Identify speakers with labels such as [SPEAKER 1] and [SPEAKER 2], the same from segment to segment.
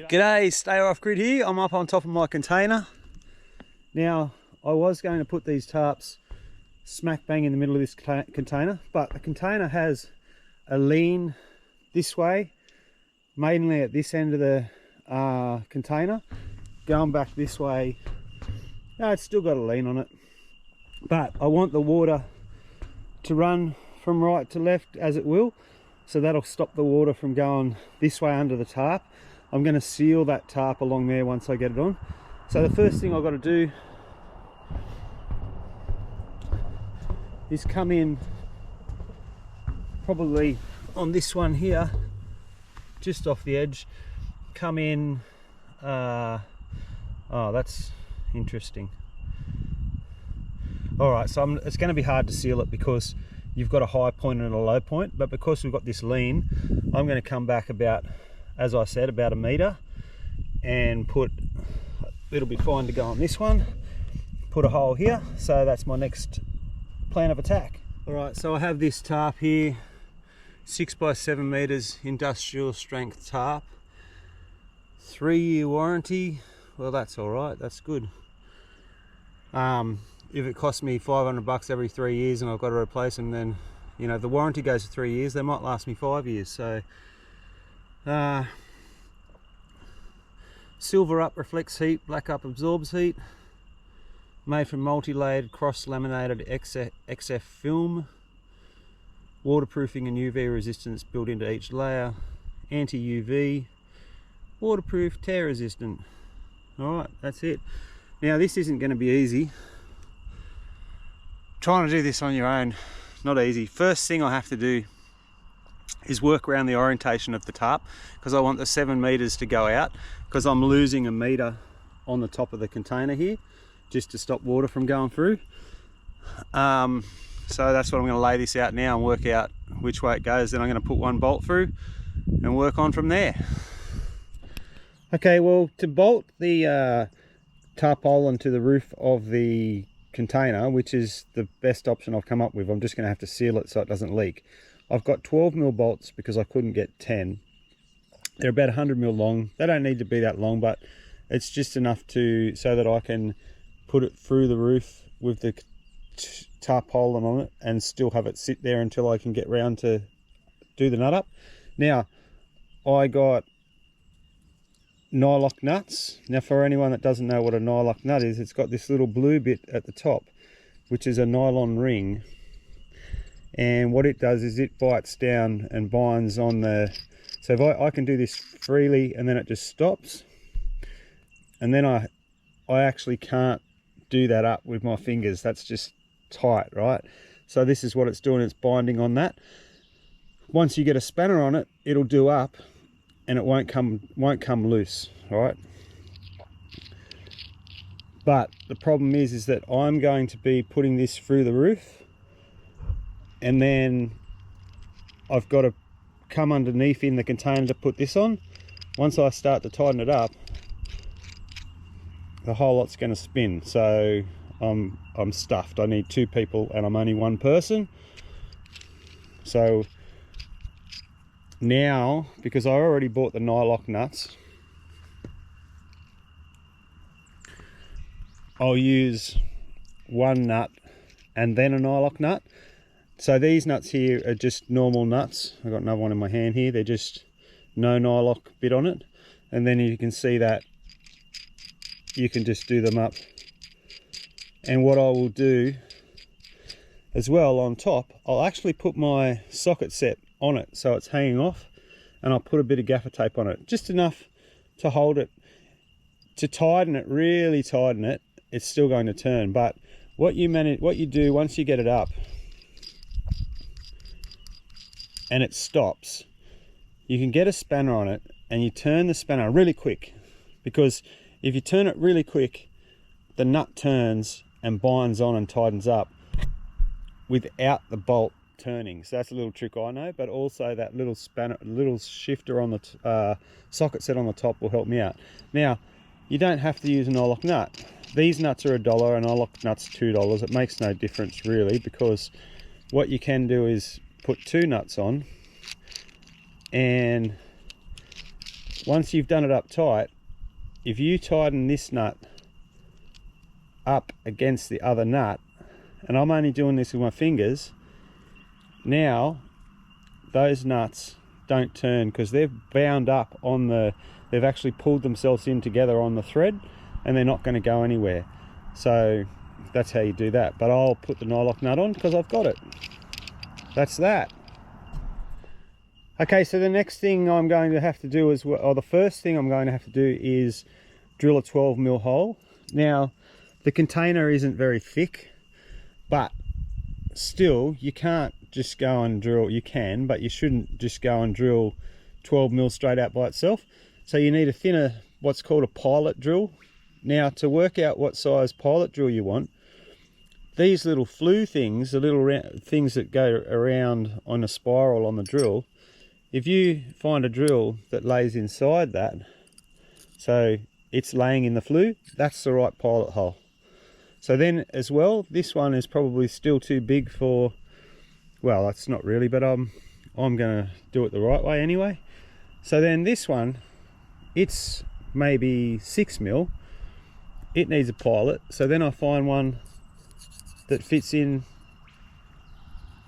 [SPEAKER 1] G'day, Stay Off Grid here. I'm up on top of my container. Now, I was going to put these tarps smack bang in the middle of this container, but the container has a lean this way, mainly at this end of the container, going back this way. No, it's still got a lean on it, but I want the water to run from right to left as it will, so that'll stop the water from going this way under the tarp. I'm going to seal that tarp along there once I get it on. So the first thing I've got to do is come in probably on this one here, just off the edge, come in, oh, that's interesting. All right, so it's going to be hard to seal it because you've got a high point and a low point, but because we've got this lean, I'm going to come back about, as I said, about 1 meter and put, it'll be fine to go on this one, put a hole here. So that's my next plan of attack. All right, so I have this tarp here, 6 by 7 meters, industrial strength tarp, 3-year warranty. Well, that's all right, that's good. If it costs me 500 bucks every 3 years and I've got to replace them, then, you know, if the warranty goes for 3 years, they might last me 5 years. So silver up reflects heat, black up absorbs heat, made from multi-layered cross-laminated XF film, waterproofing and UV resistance built into each layer, anti-UV, waterproof, tear resistant. All right, that's it. Now this isn't going to be easy. Trying to do this on your own, not easy. First thing I have to do is work around the orientation of the tarp, because I want the 7 meters to go out, because I'm losing 1 meter on the top of the container here just to stop water from going through. So that's what I'm going to lay this out now and work out which way it goes. Then I'm going to put 1 bolt through and work on from there. Okay, well, to bolt the tarpaulin to the roof of the container, which is the best option I've come up with, I'm just going to have to seal it so it doesn't leak. I've got 12mm bolts because I couldn't get 10. They're about 100mm long. They don't need to be that long, but it's just enough so that I can put it through the roof with the tarpaulin on it and still have it sit there until I can get round to do the nut up. Now, I got nylock nuts. Now, for anyone that doesn't know what a nylock nut is, it's got this little blue bit at the top, which is a nylon ring. And what it does is it bites down and binds on the, so if I can do this freely and then it just stops, and then I actually can't do that up with my fingers. That's just tight, right? So this is what it's doing, it's binding on that. Once you get a spanner on it, it'll do up and it won't come loose, right? But the problem is that I'm going to be putting this through the roof, and then I've got to come underneath in the container to put this on. Once I start to tighten it up, the whole lot's going to spin. So I'm stuffed. I need 2 people and I'm only 1 person. So now, because I already bought the nylock nuts, I'll use 1 nut and then a nylock nut. So these nuts here are just normal nuts. I've got another one in my hand here. They're just no nylock bit on it. And then you can see that you can just do them up. And what I will do as well on top, I'll actually put my socket set on it so it's hanging off, and I'll put a bit of gaffer tape on it, just enough to hold it, to tighten it, really tighten it. It's still going to turn, but what you do once you get it up and it stops, you can get a spanner on it and you turn the spanner really quick, because if you turn it really quick, the nut turns and binds on and tightens up without the bolt turning. So that's a little trick I know, but also that little spanner, little shifter on the socket set on the top will help me out. Now, you don't have to use a nylock nut. These nuts are $1 and nylock nuts $2. It makes no difference really, because what you can do is put 2 nuts on and once you've done it up tight, if you tighten this nut up against the other nut, and I'm only doing this with my fingers, now those nuts don't turn because they've bound up on the, they've actually pulled themselves in together on the thread, and they're not going to go anywhere. So that's how you do that. But I'll put the nylock nut on because I've got it. That's that. Okay, so the next thing I'm going to have to do is, or the first thing I'm going to have to do is drill a 12mm hole. Now, the container isn't very thick, but still, you can't just go and drill. You can, but you shouldn't just go and drill 12mm straight out by itself. So you need a thinner, what's called a pilot drill. Now, to work out what size pilot drill you want, these little flue things, the little things that go around on a spiral on the drill, if you find a drill that lays inside that, so it's laying in the flue, that's the right pilot hole. So then as well, this one is probably still too big for, well, that's not really, but I'm gonna do it the right way anyway. So then this one, it's maybe 6mm, it needs a pilot. So then I find one that fits in,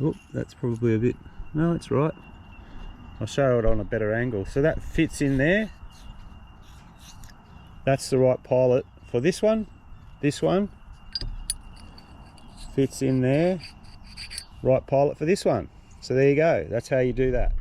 [SPEAKER 1] oh, that's probably a bit, no, it's right. I'll show it on a better angle. So that fits in there. That's the right pilot for this one. This one fits in there. Right pilot for this one. So there you go. That's how you do that.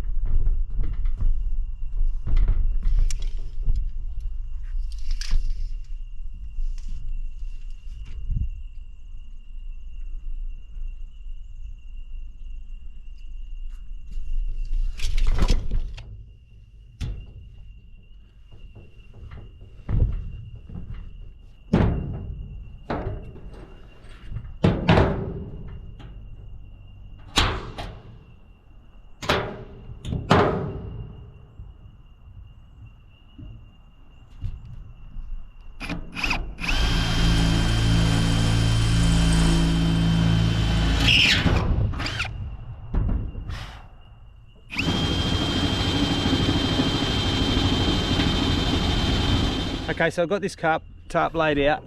[SPEAKER 1] Okay, so I've got this tarp laid out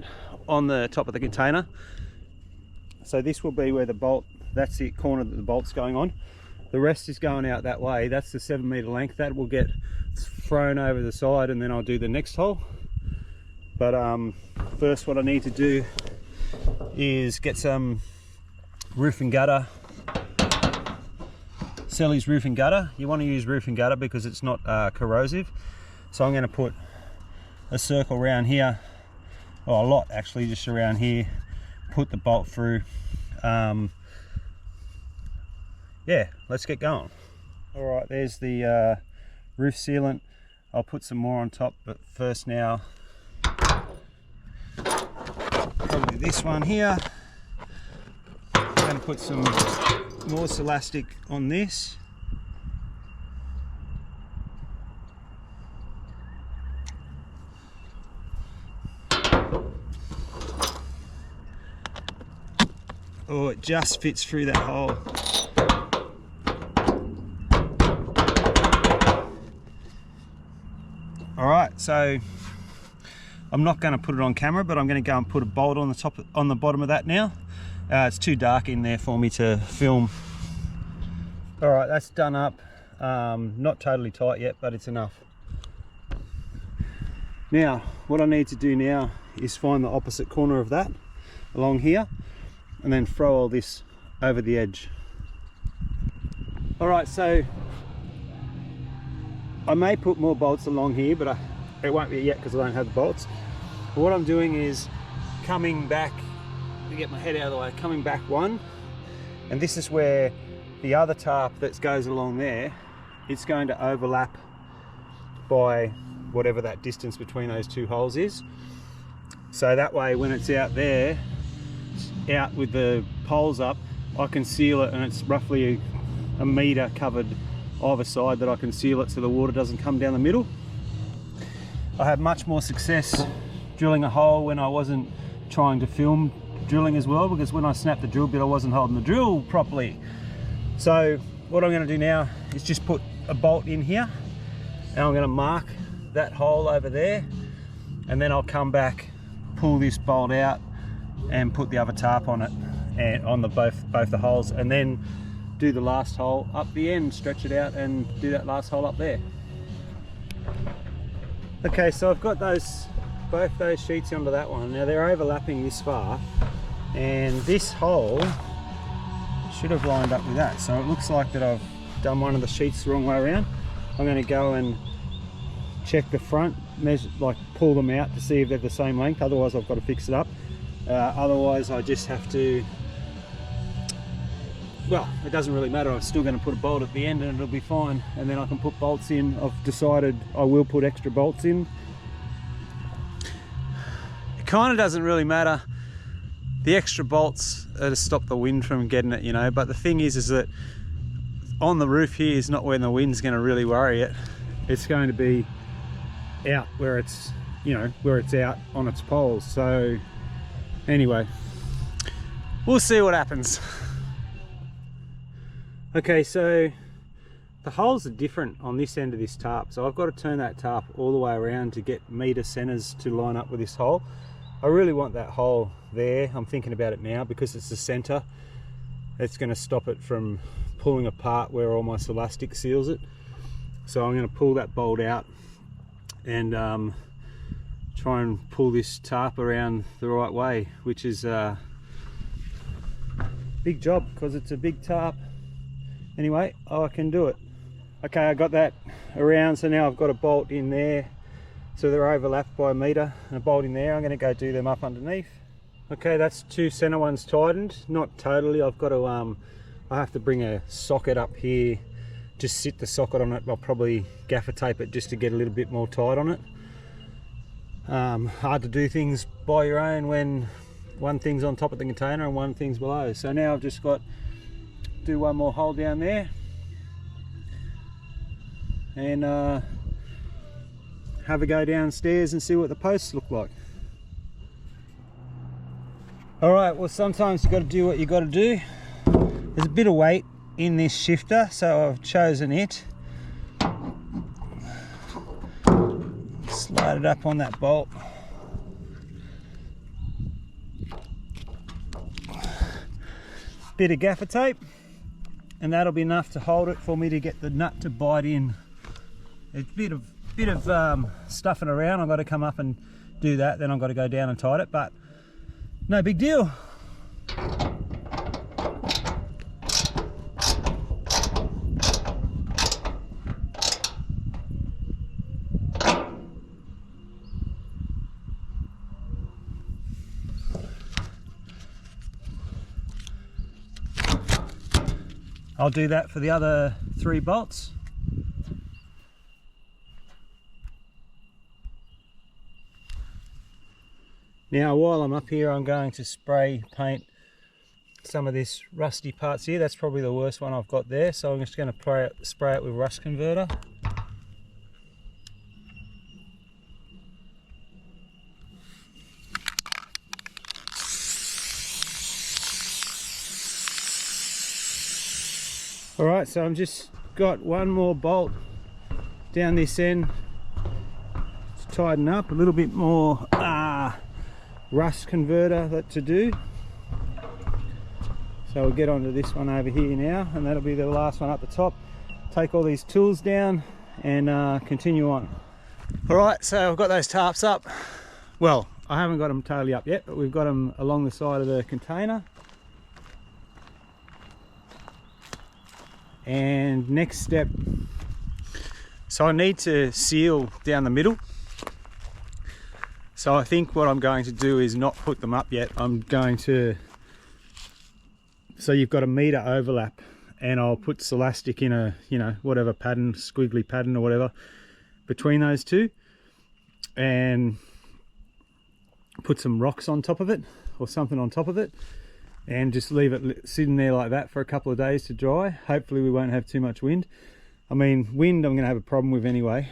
[SPEAKER 1] on the top of the container. So this will be where the bolt, that's the corner that the bolt's going on. The rest is going out that way. That's the 7 meter length. That will get thrown over the side and then I'll do the next hole. But first what I need to do is get some roof and gutter. Selly's roof and gutter. You want to use roof and gutter because it's not corrosive. So I'm going to put a circle around here, or a lot actually, just around here, put the bolt through. Yeah, let's get going. All right, there's the roof sealant. I'll put some more on top, but first now, probably this one here. I'm going to put some more elastic on this. Oh, it just fits through that hole. All right, so I'm not going to put it on camera, but I'm going to go and put a bolt on the top, on the bottom of that now. It's too dark in there for me to film. All right, that's done up. Not totally tight yet, but it's enough. Now, what I need to do now is find the opposite corner of that along here, and then throw all this over the edge. All right, so I may put more bolts along here, but it won't be yet because I don't have the bolts. But what I'm doing is coming back, to get my head out of the way, coming back one, and this is where the other tarp that goes along there, it's going to overlap by whatever that distance between those two holes is. So that way when it's out there, out with the poles up, I can seal it, and it's roughly a metre covered either side that I can seal it so the water doesn't come down the middle. I had much more success drilling a hole when I wasn't trying to film drilling as well, because when I snapped the drill bit I wasn't holding the drill properly. So what I'm going to do now is just put a bolt in here, and I'm going to mark that hole over there, and then I'll come back, pull this bolt out and put the other tarp on it, and on the both the holes, and then do the last hole up the end, stretch it out and do that last hole up there. Okay, so I've got both those sheets onto that one. Now they're overlapping this far, and this hole should have lined up with that. So it looks like that I've done one of the sheets the wrong way around. I'm going to go and check the front, measure, like pull them out to see if they're the same length. Otherwise I've got to fix it up. Otherwise I just have to, well, it doesn't really matter. I'm still going to put a bolt at the end and it'll be fine, and then I can put bolts in. I've decided I will put extra bolts in. It kind of doesn't really matter. The extra bolts are to stop the wind from getting it, you know, but the thing is that on the roof here is not when the wind's going to really worry it. It's going to be out where it's, you know, where it's out on its poles. So anyway, we'll see what happens. Okay, so the holes are different on this end of this tarp, so I've got to turn that tarp all the way around to get meter centers to line up with this hole. I really want that hole there. I'm thinking about it now because it's the center. It's going to stop it from pulling apart where almost elastic seals it. So I'm going to pull that bolt out and try and pull this tarp around the right way, which is a big job because it's a big tarp. Anyway, I can do it. Okay, I got that around, so now I've got a bolt in there, so they're overlapped by a meter, and a bolt in there. I'm going to go do them up underneath. Okay, that's two center ones tightened, not totally. I've got to I have to bring a socket up here, just sit the socket on it. I'll probably gaffer tape it just to get a little bit more tight on it. Hard to do things by your own when one thing's on top of the container and one thing's below. So now I've just got do one more hole down there and have a go downstairs and see what the posts look like. Alright, well, sometimes you got to do what you got to do. There's a bit of weight in this shifter, so I've chosen it. Slide it up on that bolt. Bit of gaffer tape, and that'll be enough to hold it for me to get the nut to bite in. It's a bit of stuffing around. I've got to come up and do that, then I've got to go down and tighten it, but no big deal. I'll do that for the other 3 bolts. Now while I'm up here, I'm going to spray paint some of this rusty parts here. That's probably the worst one I've got there, so I'm just going to spray it with rust converter. Alright, so I'm just got one more bolt down this end to tighten up, a little bit more rust converter to do. So we'll get onto this one over here now, and that'll be the last one up the top. Take all these tools down and continue on. Alright, so I've got those tarps up. Well, I haven't got them totally up yet, but we've got them along the side of the container. And next step, so I need to seal down the middle. So I think what I'm going to do is not put them up yet. I'm going to, so you've got a meter overlap, and I'll put Celastic in a, you know, whatever pattern, squiggly pattern or whatever, between those two, and put some rocks on top of it or something on top of it, and just leave it sitting there like that for a couple of days to dry. Hopefully we won't have too much wind. I mean, wind I'm going to have a problem with anyway.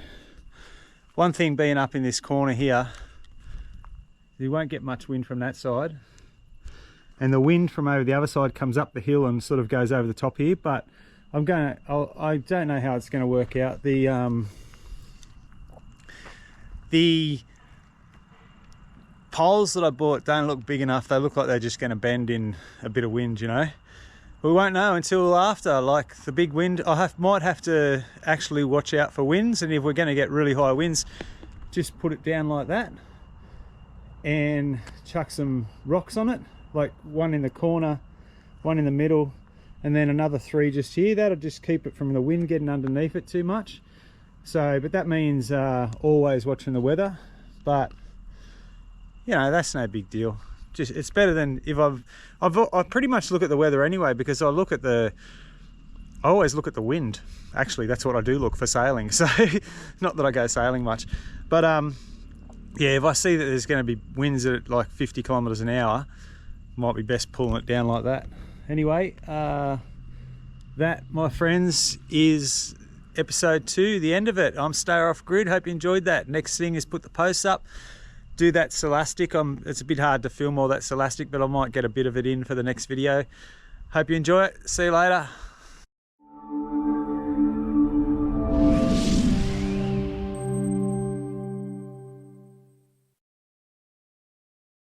[SPEAKER 1] One thing being up in this corner here, you won't get much wind from that side, and the wind from over the other side comes up the hill and sort of goes over the top here. But I don't know how it's going to work out. The The poles that I bought don't look big enough. They look like they're just going to bend in a bit of wind, you know. We won't know until after, like the big wind. Might have to actually watch out for winds, and if we're going to get really high winds, just put it down like that and chuck some rocks on it, like one in the corner, one in the middle, and then another 3 just here. That'll just keep it from the wind getting underneath it too much. So, but that means always watching the weather, but you know, that's no big deal. Just, it's better than if I pretty much look at the weather anyway, because I always look at the wind. Actually, that's what I do look for sailing. So not that I go sailing much, but yeah, if I see that there's going to be winds at like 50 kilometers an hour, might be best pulling it down like that. Anyway, that, my friends, is episode 2, the end of it. I'm Stay Off Grid. Hope you enjoyed that. Next thing is put the posts up, do that Celastic. It's a bit hard to film all that Celastic, but I might get a bit of it in for the next video. Hope you enjoy it. See you later.